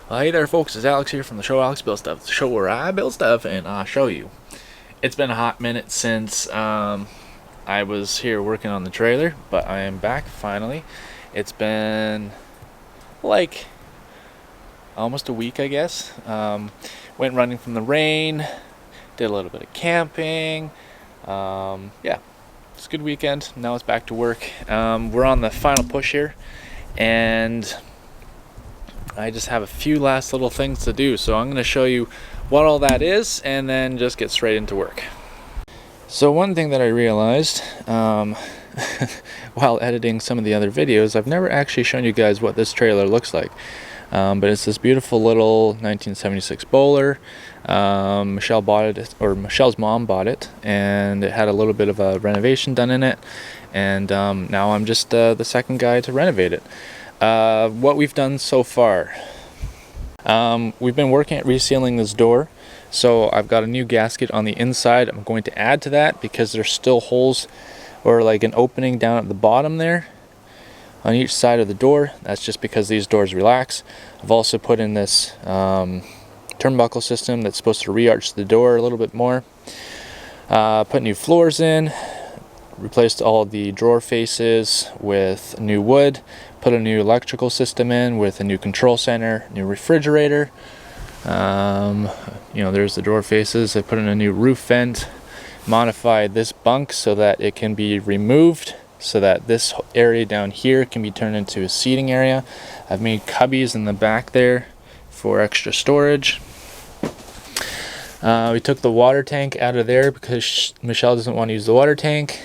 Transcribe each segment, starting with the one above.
Hey there folks, it's Alex here from the show Alex Build Stuff, the show where I build stuff and I show you. It's been a hot minute since I was here working on the trailer, but I am back finally. It's been like almost a week, I guess. Went running from the rain, did a little bit of camping. Yeah, it's a good weekend. Now it's back to work. We're on the final push here, and I just have a few last little things to do, so I'm going to show you what all that is and then just get straight into work. So one thing that I realized while editing some of the other videos, I've never actually shown you guys what this trailer looks like. But it's this beautiful little 1976 Boler. Michelle bought it, or Michelle's mom bought it, and it had a little bit of a renovation done in it, and now I'm just the second guy to renovate it. What we've done so far, we've been working at resealing this door, so I've got a new gasket on the inside. I'm going to add to that because there's still holes or like an opening down at the bottom there on each side of the door. That's just because these doors relax. I've also put in this turnbuckle system that's supposed to re-arch the door a little bit more. Put new floors in, replaced all the drawer faces with new wood, put a new electrical system in with a new control center, new refrigerator. You know, there's the drawer faces. I put in a new roof vent, modified this bunk so that it can be removed, so that this area down here can be turned into a seating area. I've made cubbies in the back there for extra storage. We took the water tank out of there because Michelle doesn't want to use the water tank.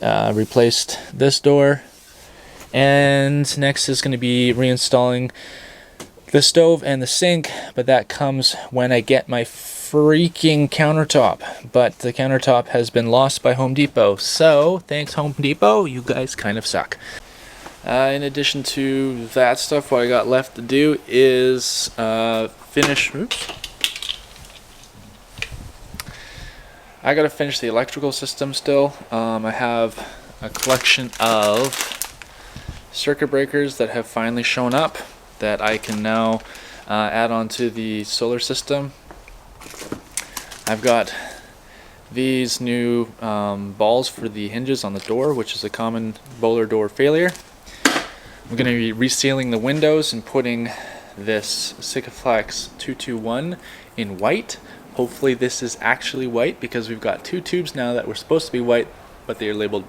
Replaced this door, and next is going to be reinstalling the stove and the sink, but that comes when I get my freaking countertop. But the countertop has been lost by Home Depot, so thanks Home Depot, you guys kind of suck. In addition to that stuff, what I got left to do is finish. I gotta finish the electrical system still. I have a collection of circuit breakers that have finally shown up that I can now add onto the solar system. I've got these new balls for the hinges on the door, which is a common Boler door failure. I'm going to be resealing the windows and putting this Sikaflex 221 in white. Hopefully this is actually white, because we've got two tubes now that were supposed to be white, but they are labeled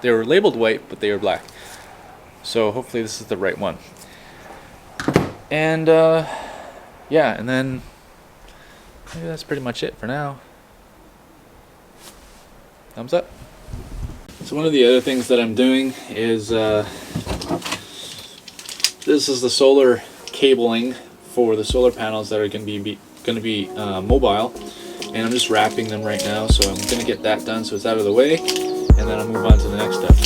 they were labeled white, but they are black. So hopefully this is the right one. And yeah, and then maybe that's pretty much it for now. Thumbs up. So one of the other things that I'm doing is this is the solar cabling for the solar panels that are going to be mobile, and I'm just wrapping them right now, so I'm going to get that done so it's out of the way, and then I'll move on to the next step.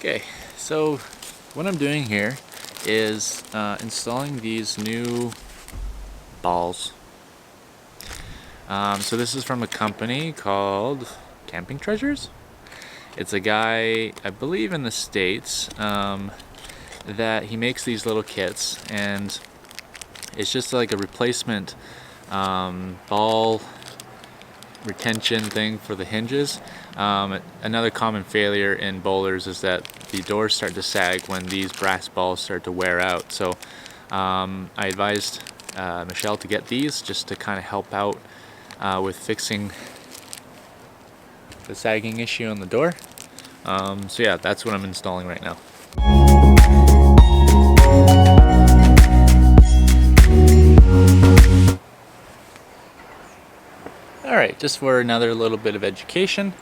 Okay, so what I'm doing here is installing these new balls. So this is from a company called Camping Treasures. It's a guy, I believe in the States, that he makes these little kits, and it's just like a replacement ball retention thing for the hinges. Another common failure in Bolers is that the doors start to sag when these brass balls start to wear out. So I advised Michelle to get these just to kind of help out with fixing the sagging issue on the door. So yeah, that's what I'm installing right now. Alright, just for another little bit of education,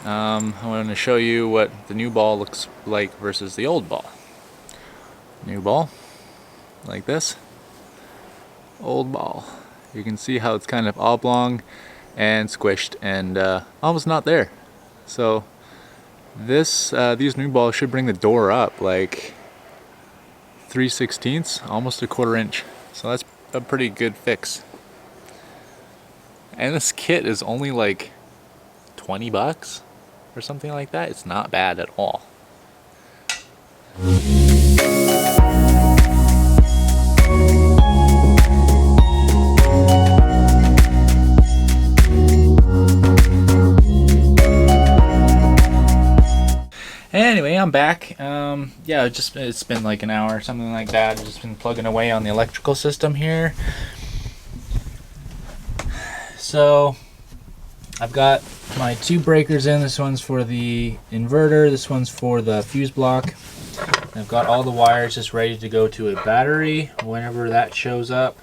I want to show you what the new ball looks like versus the old ball. New ball, like this. Old ball. You can see how it's kind of oblong and squished and almost not there. So this these new balls should bring the door up like 3/16, almost a 1/4 inch. So that's a pretty good fix. And this kit is only like 20 bucks or something like that. It's not bad at all. Anyway, I'm back. Yeah, it's been like an hour or something like that. I've just been plugging away on the electrical system here. So I've got my 2 breakers in. This one's for the inverter, this one's for the fuse block. I've got all the wires just ready to go to a battery whenever that shows up.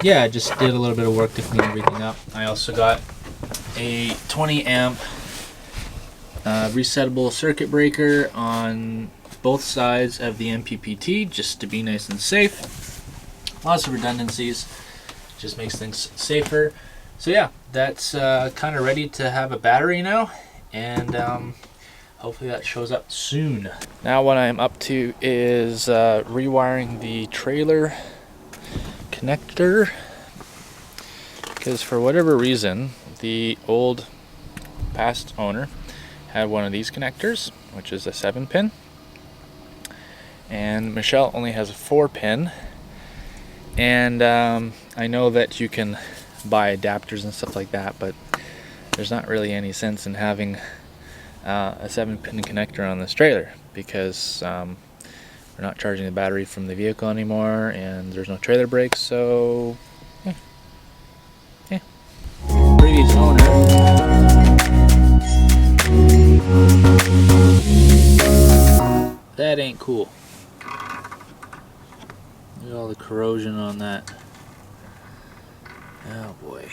Yeah, I just did a little bit of work to clean everything up. I also got a 20 amp resettable circuit breaker on both sides of the MPPT just to be nice and safe. Lots of redundancies, just makes things safer. So yeah, that's kind of ready to have a battery now, and hopefully that shows up soon. Now what I'm up to is rewiring the trailer connector, because for whatever reason the old past owner had one of these connectors, which is a 7-pin, and Michelle only has a 4-pin. And I know that you can buy adapters and stuff like that, but there's not really any sense in having a 7-pin connector on this trailer, because we're not charging the battery from the vehicle anymore, and there's no trailer brakes. So yeah. Previous owner, that ain't cool. Look at all the corrosion on that. Oh boy.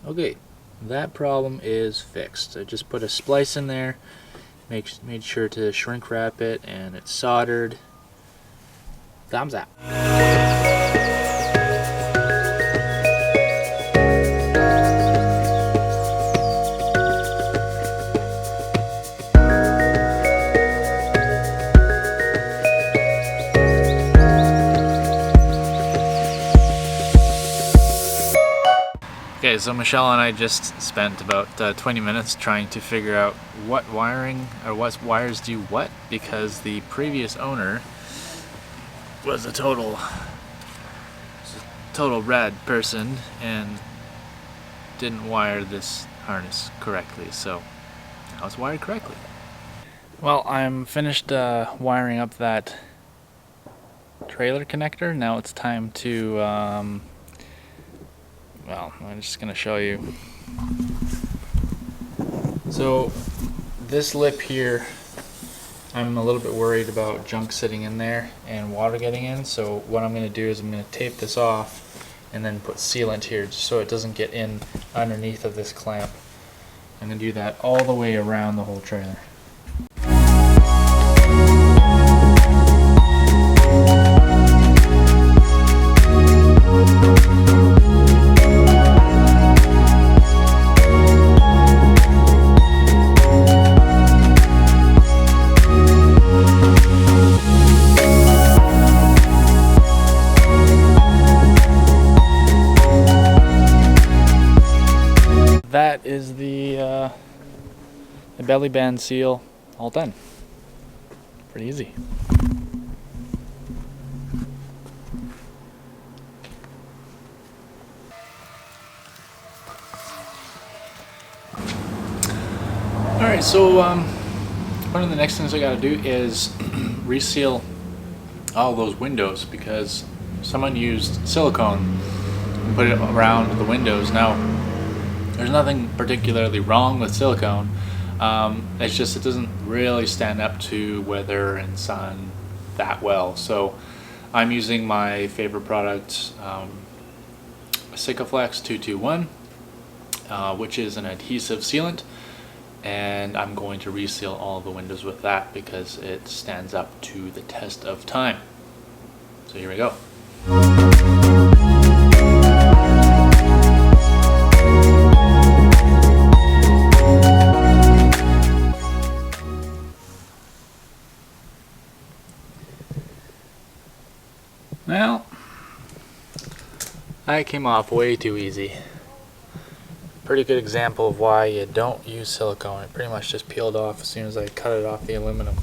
Okay, that problem is fixed. I just put a splice in there, made sure to shrink wrap it, and it's soldered. Thumbs up. Okay, so Michelle and I just spent about 20 minutes trying to figure out what wiring or what wires do what, because the previous owner was a total rad person and didn't wire this harness correctly. So now it's wired correctly. Well, I'm finished wiring up that trailer connector. Now it's time to well, I'm just going to show you. So this lip here, I'm a little bit worried about junk sitting in there and water getting in. So what I'm going to do is I'm going to tape this off and then put sealant here just so it doesn't get in underneath of this clamp. I'm going to do that all the way around the whole trailer. That is the belly band seal all done. Pretty easy. Alright, so one of the next things I gotta do is reseal all those windows, because someone used silicone and put it around the windows. Now, there's nothing particularly wrong with silicone. It's just it doesn't really stand up to weather and sun that well. So I'm using my favorite product, Sikaflex 221, which is an adhesive sealant, and I'm going to reseal all the windows with that because it stands up to the test of time. So here we go. Well, that came off way too easy. Pretty good example of why you don't use silicone. It pretty much just peeled off as soon as I cut it off the aluminum.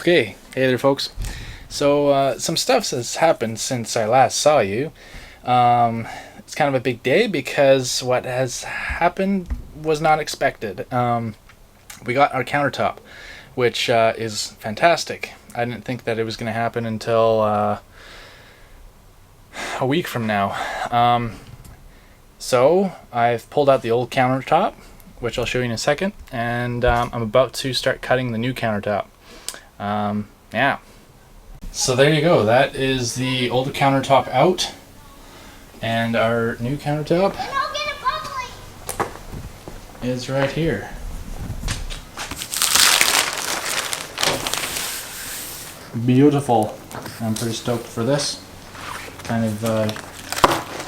Okay, hey there folks. So some stuff has happened since I last saw you. It's kind of a big day because what has happened was not expected. We got our countertop, which is fantastic. I didn't think that it was going to happen until a week from now. So I've pulled out the old countertop, which I'll show you in a second, and I'm about to start cutting the new countertop. Yeah. So there you go. That is the older countertop out, and our new countertop is right here. Beautiful. I'm pretty stoked for this. Kind of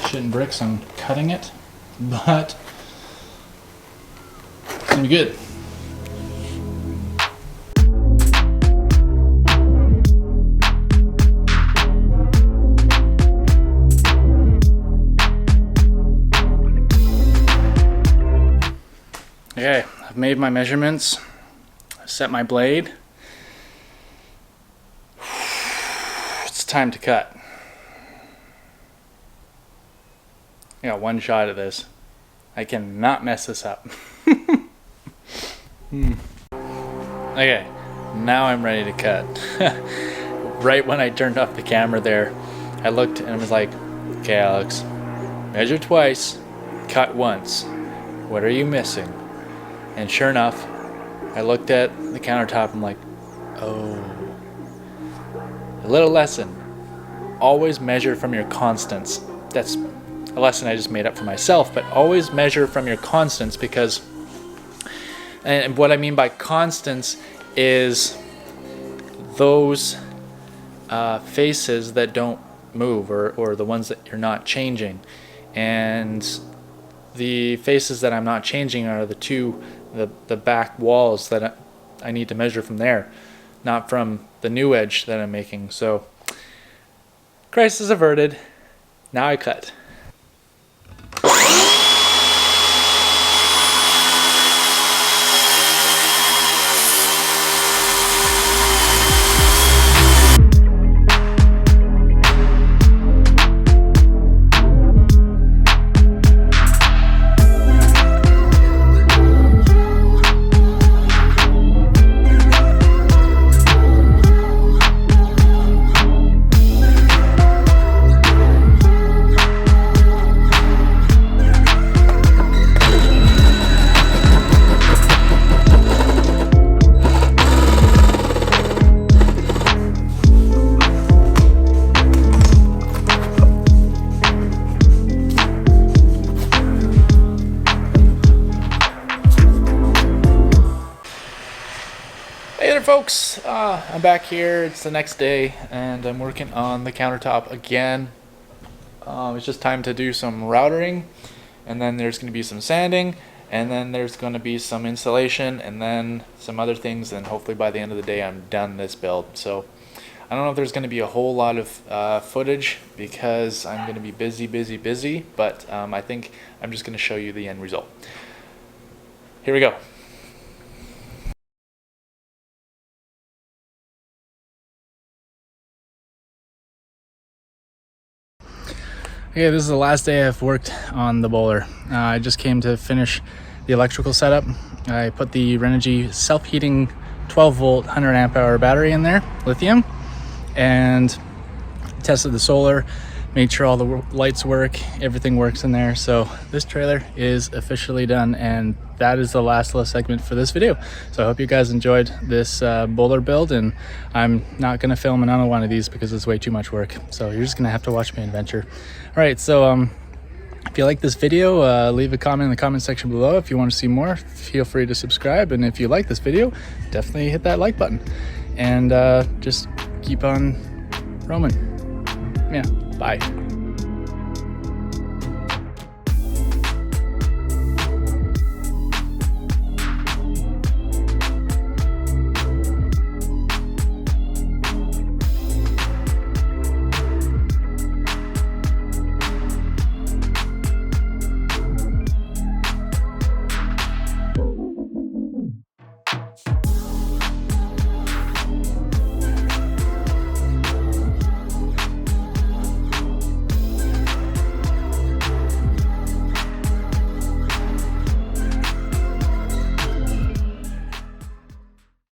shitting bricks on cutting it, but it's gonna be good. Okay, I've made my measurements, set my blade. It's time to cut. I got one shot at this. I cannot mess this up. Okay, now I'm ready to cut. Right when I turned off the camera there, I looked and was like, okay Alex, measure twice, cut once. What are you missing? And sure enough, I looked at the countertop and I'm like, oh. A little lesson. Always measure from your constants. That's a lesson I just made up for myself, but always measure from your constants, because, and what I mean by constants is those faces that don't move, or the ones that you're not changing. And the faces that I'm not changing are the back walls that I need to measure from there, not from the new edge that I'm making. So crisis averted. Now I cut. Hey there folks, I'm back here. It's the next day and I'm working on the countertop again. It's just time to do some routering, and then there's going to be some sanding, and then there's going to be some insulation, and then some other things, and hopefully by the end of the day I'm done this build. So I don't know if there's going to be a whole lot of footage because I'm going to be busy, but I think I'm just going to show you the end result. Here we go. Okay, this is the last day I've worked on the Boler. I just came to finish the electrical setup. I put the Renogy self-heating 12 volt 100 amp hour battery in there, lithium, and tested the solar, made sure all the lights work, everything works in there. So this trailer is officially done, and that is the last little segment for this video. So I hope you guys enjoyed this Boler build, and I'm not gonna film another one of these because it's way too much work. So you're just gonna have to watch me adventure. All right, so if you like this video, leave a comment in the comment section below. If you want to see more, feel free to subscribe. And if you like this video, definitely hit that like button. And just keep on roaming. Yeah, bye.